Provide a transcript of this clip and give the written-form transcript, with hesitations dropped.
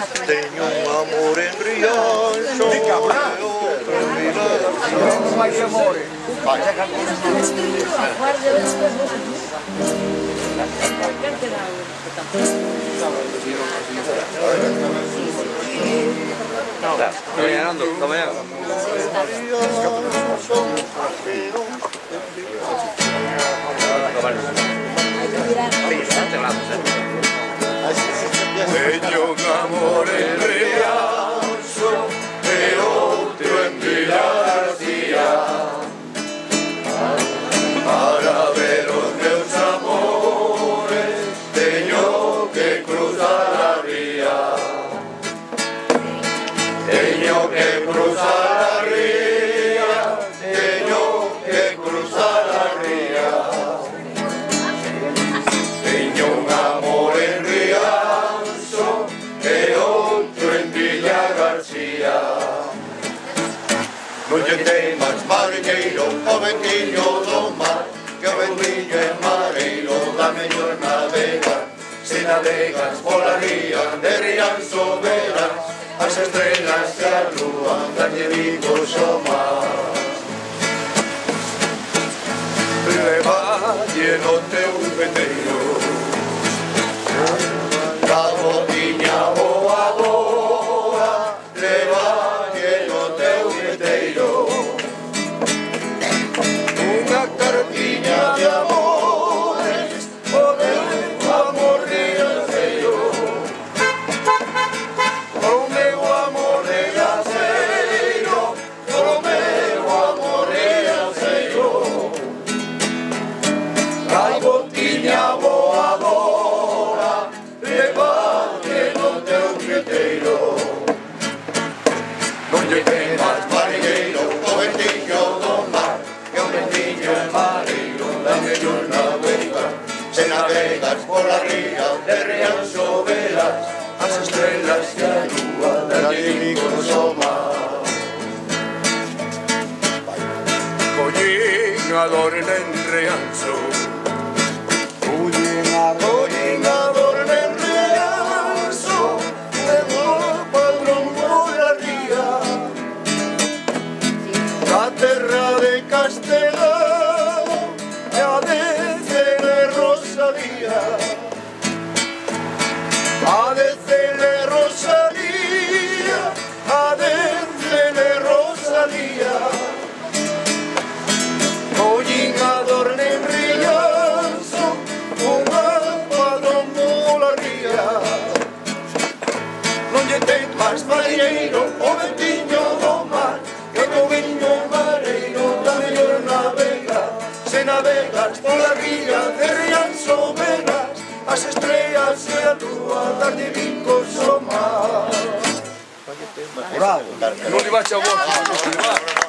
Teño un amor en Rianxo e outro en Vilarcía. Vai de amore. Caminando, caminando. Teño un amor en Rianxo e outro en Vilarcía. Para ver os meus amores teño que cruzar a ría. Teño que cruzar a ría. Teño que cruzar a ría. Teño un amor en Rianxo e outro en Villa García. Non lle temas, mariñeiro, o ventiño do mar, que o ventiño é mareiro da mellor navegar. Se navegas pola ría de Rianxo verás as estrelas e a lúa dalle Vigos ao mar. Levalle no teu veteiro da botiña boa boa, levalle no teu veteiro unha cartiña de amores, o meu amor rianxeiro, o meu amor rianxeiro, o meu amor rianxeiro. Ai, botiña boa boa, levalle no teu veteiro. Non lle temas, mariñeiro, o ventiño do mar, que o ventiño é mareiro da mellor navegar. Se navegas pola ría de Rianxo verás as estrelas e a lúa dalle Vigos ao mar. Collín a dorna en Rianxo, collín a dorna en Rianxo, levou o padrón pola ría da terra de Castelao e a de Cele Rosalía. A de Cele Rosalía, a de Cele Rosalía. Collín a dorna en Rianxo, unha padrón pola ría. Non lle temas, mariñeiro, o ventiño do mar, que co viño mareiro da mellor navegar. Se navegas pola ría de Rianxo verás as estrelas e a lúa dalle Vigos ao mar. Bravo. Non li faccio a vuoto.